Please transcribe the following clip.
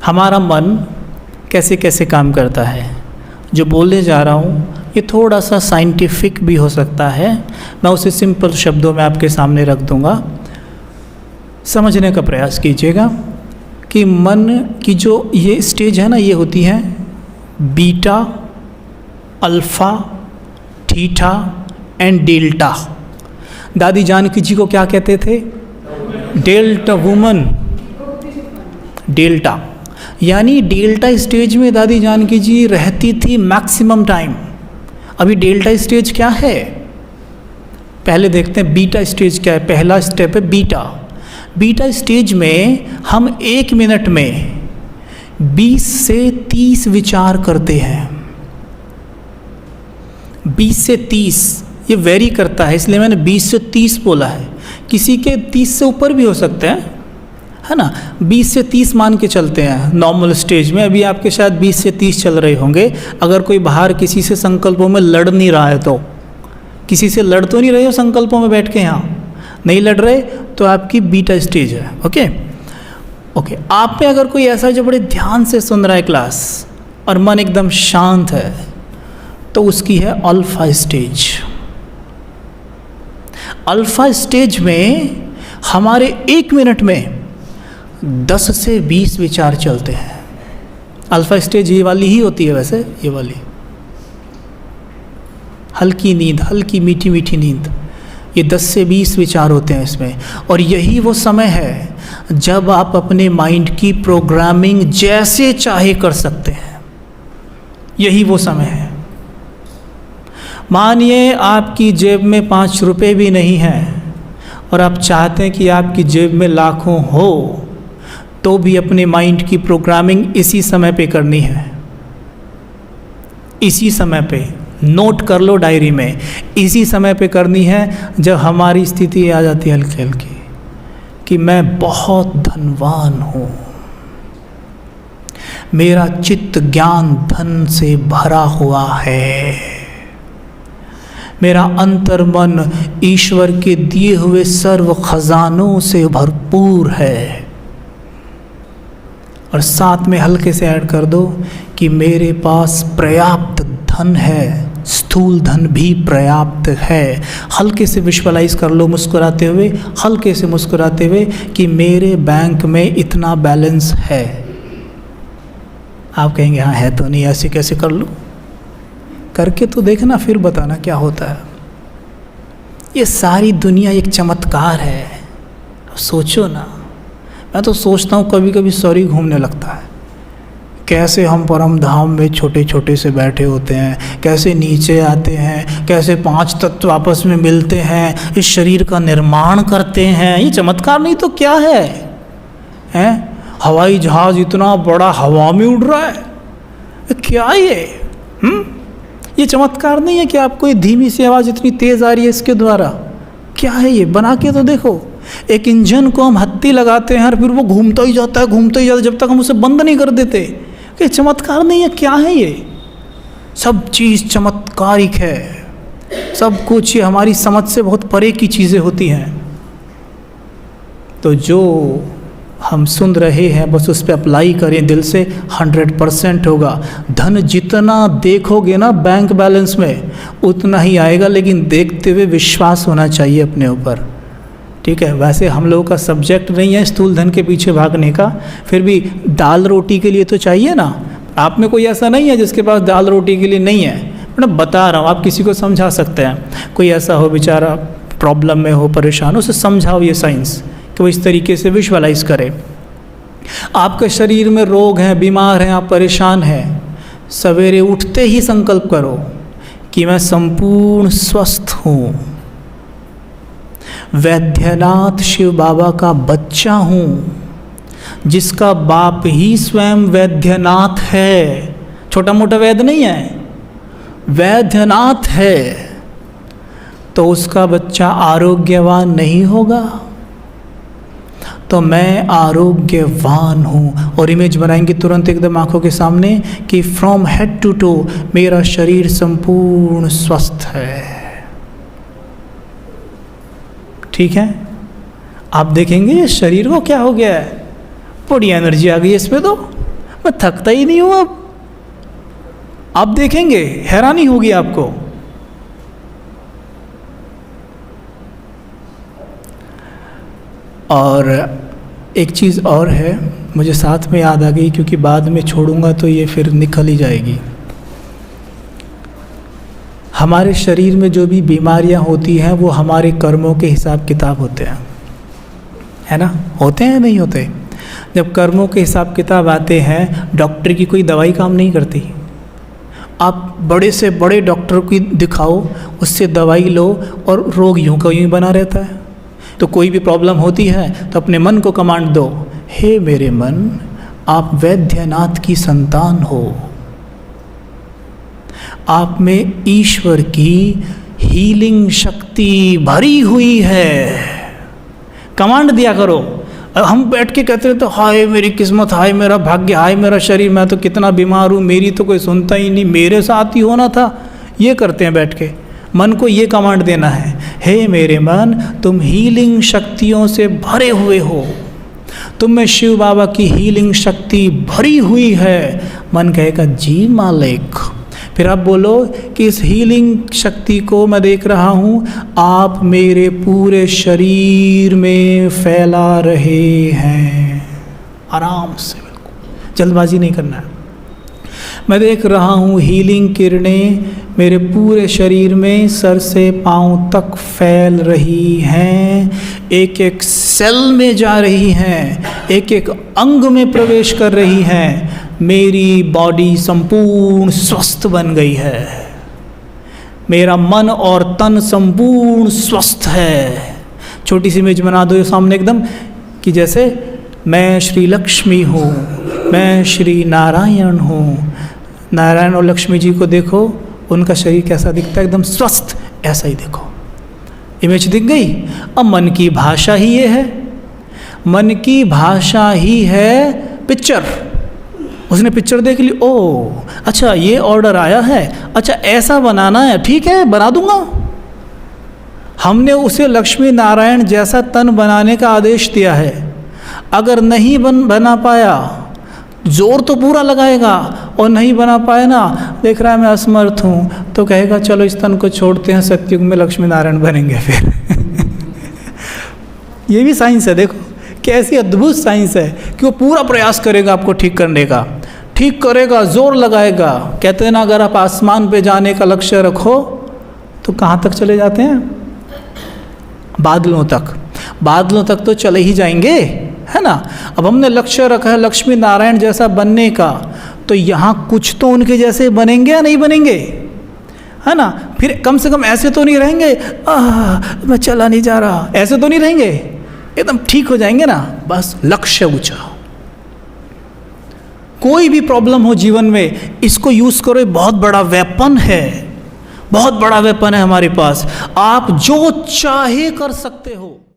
हमारा मन कैसे कैसे काम करता है। जो बोलने जा रहा हूँ ये थोड़ा सा साइंटिफिक भी हो सकता है, मैं उसे सिंपल शब्दों में आपके सामने रख दूँगा, समझने का प्रयास कीजिएगा कि मन की जो ये स्टेज है ना, ये होती है beta, alpha, theta and delta. दादी जानकी जी को क्या कहते थे? Delta woman. डेल्टा यानी डेल्टा स्टेज में दादी जानकी जी रहती थी मैक्सिमम टाइम। अभी डेल्टा स्टेज क्या है पहले देखते हैं। बीटा स्टेज क्या है? पहला स्टेप है बीटा। बीटा स्टेज में हम 1 मिनट में 20 से 30 विचार करते हैं। 20 से 30 ये वेरी करता है, इसलिए मैंने 20 से 30 बोला है। किसी के 30 से ऊपर भी हो सकते हैं, है ना। 20 से 30 मान के चलते हैं नॉर्मल स्टेज में। अभी आपके शायद 20 से 30 चल रहे होंगे। अगर कोई बाहर किसी से संकल्पों में लड़ नहीं रहा है तो, किसी से लड़ तो नहीं रहे हो संकल्पों में बैठ के, यहाँ नहीं लड़ रहे तो आपकी बीटा स्टेज है। ओके आप में अगर कोई ऐसा जो बड़े ध्यान से सुन रहा है क्लास और मन एकदम शांत है तो उसकी है अल्फा स्टेज। अल्फा स्टेज में हमारे 1 मिनट में 10 से 20 विचार चलते हैं। अल्फा स्टेज ये वाली ही होती है वैसे, ये वाली हल्की नींद, हल्की मीठी मीठी नींद, ये 10 से 20 विचार होते हैं इसमें। और यही वो समय है जब आप अपने माइंड की प्रोग्रामिंग जैसे चाहे कर सकते हैं। यही वो समय है। मानिए आपकी जेब में 5 रुपए भी नहीं है और आप चाहते हैं कि आपकी जेब में लाखों हो, तो भी अपने माइंड की प्रोग्रामिंग इसी समय पे करनी है। इसी समय पे नोट कर लो डायरी में, इसी समय पे करनी है जब हमारी स्थिति आ जाती है हल्की हल्की कि मैं बहुत धनवान हूँ, मेरा चित्त ज्ञान धन से भरा हुआ है, मेरा अंतर्मन ईश्वर के दिए हुए सर्व खजानों से भरपूर है। और साथ में हल्के से ऐड कर दो कि मेरे पास पर्याप्त धन है, स्थूल धन भी पर्याप्त है। हल्के से विजुअलाइज कर लो मुस्कुराते हुए, हल्के से मुस्कुराते हुए कि मेरे बैंक में इतना बैलेंस है। आप कहेंगे हाँ है तो नहीं, ऐसे कैसे कर लूँ? करके तो देखना, फिर बताना क्या होता है। ये सारी दुनिया एक चमत्कार है, सोचो ना। मैं तो सोचता हूँ कभी कभी सॉरी घूमने लगता है, कैसे हम परम धाम में छोटे छोटे से बैठे होते हैं, कैसे नीचे आते हैं, कैसे 5 तत्व आपस में मिलते हैं, इस शरीर का निर्माण करते हैं। ये चमत्कार नहीं तो क्या है? हवाई जहाज़ इतना बड़ा हवा में उड़ रहा है, क्या ये चमत्कार नहीं है कि आपको ये धीमी सी आवाज़ इतनी तेज़ आ रही है इसके द्वारा? क्या है ये? बना के तो देखो। एक इंजन को हम हत्ती लगाते हैं और फिर वो घूमता ही जाता है, घूमता ही जाता है जब तक हम उसे बंद नहीं कर देते। ये चमत्कार नहीं है? क्या है ये? सब चीज़ चमत्कारिक है, सब कुछ ये हमारी समझ से बहुत परे की चीज़ें होती हैं। तो जो हम सुन रहे हैं बस उस पर अप्लाई करें दिल से, 100% होगा। धन जितना देखोगे ना बैंक बैलेंस में उतना ही आएगा, लेकिन देखते हुए विश्वास होना चाहिए अपने ऊपर, ठीक है। वैसे हम लोगों का सब्जेक्ट नहीं है स्थूल धन के पीछे भागने का, फिर भी दाल रोटी के लिए तो चाहिए ना। आप में कोई ऐसा नहीं है जिसके पास दाल रोटी के लिए नहीं है? मैं बता रहा हूँ, आप किसी को समझा सकते हैं। कोई ऐसा हो बेचारा प्रॉब्लम में हो, परेशान हो, उसे समझाओ ये साइंस कि वो इस तरीके से विजुअलाइज करे। आपके शरीर में रोग हैं, बीमार हैं, आप परेशान हैं, सवेरे उठते ही संकल्प करो कि मैं संपूर्ण स्वस्थ हूँ, वैद्यनाथ शिव बाबा का बच्चा हूँ, जिसका बाप ही स्वयं वैद्यनाथ है। छोटा मोटा वैद्य नहीं है, वैद्यनाथ है। तो उसका बच्चा आरोग्यवान नहीं होगा? तो मैं आरोग्यवान हूँ। और इमेज बनाएंगे तुरंत एकदम आंखों के सामने कि फ्रॉम हेड टू टो मेरा शरीर संपूर्ण स्वस्थ है। ठीक है, आप देखेंगे शरीर को क्या हो गया है, बड़ी एनर्जी आ गई इसमें तो, मैं थकता ही नहीं हूँ। अब आप देखेंगे, हैरानी होगी आपको। और एक चीज़ और है, मुझे साथ में याद आ गई, क्योंकि बाद में छोड़ूंगा तो ये फिर निकल ही जाएगी। हमारे शरीर में जो भी बीमारियां होती हैं वो हमारे कर्मों के हिसाब किताब होते हैं, है ना? होते हैं नहीं होते? जब कर्मों के हिसाब किताब आते हैं, डॉक्टर की कोई दवाई काम नहीं करती। आप बड़े से बड़े डॉक्टर को दिखाओ, उससे दवाई लो और रोग यूं का यूं बना रहता है। तो कोई भी प्रॉब्लम होती है तो अपने मन को कमांड दो, हे मेरे मन, आप वैद्यनाथ की संतान हो, आप में ईश्वर की हीलिंग शक्ति भरी हुई है। कमांड दिया करो। हम बैठ के कहते हैं तो हाय मेरी किस्मत, हाय मेरा भाग्य, हाय मेरा शरीर, मैं तो कितना बीमार हूँ, मेरी तो कोई सुनता ही नहीं, मेरे साथ ही होना था। ये करते हैं बैठ के। मन को ये कमांड देना है, हे मेरे मन, तुम हीलिंग शक्तियों से भरे हुए हो, तुम में शिव बाबा की हीलिंग शक्ति भरी हुई है। मन कहेगा जी मालिक। फिर आप बोलो कि इस हीलिंग शक्ति को मैं देख रहा हूँ, आप मेरे पूरे शरीर में फैला रहे हैं। आराम से, बिल्कुल जल्दबाजी नहीं करना है। मैं देख रहा हूँ हीलिंग किरणें मेरे पूरे शरीर में सर से पांव तक फैल रही हैं, एक एक सेल में जा रही हैं, एक एक अंग में प्रवेश कर रही हैं। मेरी बॉडी संपूर्ण स्वस्थ बन गई है, मेरा मन और तन संपूर्ण स्वस्थ है। छोटी सी इमेज बना दो सामने एकदम, कि जैसे मैं श्री लक्ष्मी हूँ, मैं श्री नारायण हूँ। नारायण और लक्ष्मी जी को देखो, उनका शरीर कैसा दिखता है, एकदम स्वस्थ, ऐसा ही देखो। इमेज दिख गई। अब मन की भाषा ही ये है, मन की भाषा ही है पिक्चर। उसने पिक्चर देख ली, ओ अच्छा ये ऑर्डर आया है, अच्छा ऐसा बनाना है, ठीक है बना दूंगा। हमने उसे लक्ष्मी नारायण जैसा तन बनाने का आदेश दिया है। अगर नहीं बना पाया, जोर तो पूरा लगाएगा, और नहीं बना पाए ना, देख रहा है मैं असमर्थ हूँ, तो कहेगा चलो इस तन को छोड़ते हैं, सतयुग में लक्ष्मी नारायण बनेंगे फिर। ये भी साइंस है, देखो कैसी अद्भुत साइंस है कि वो पूरा प्रयास करेगा आपको ठीक करने का, ठीक करेगा, जोर लगाएगा। कहते हैं ना, अगर आप आसमान पे जाने का लक्ष्य रखो तो कहाँ तक चले जाते हैं? बादलों तक। बादलों तक तो चले ही जाएंगे, है ना। अब हमने लक्ष्य रखा है लक्ष्मी नारायण जैसा बनने का, तो यहाँ कुछ तो उनके जैसे बनेंगे या नहीं बनेंगे, है ना। फिर कम से कम ऐसे तो नहीं रहेंगे, मैं चला नहीं जा रहा, ऐसे तो नहीं रहेंगे, एकदम ठीक हो जाएंगे ना। बस लक्ष्य ऊंचा। कोई भी प्रॉब्लम हो जीवन में, इसको यूज करो, बहुत बड़ा वेपन है, बहुत बड़ा वेपन है हमारे पास। आप जो चाहे कर सकते हो।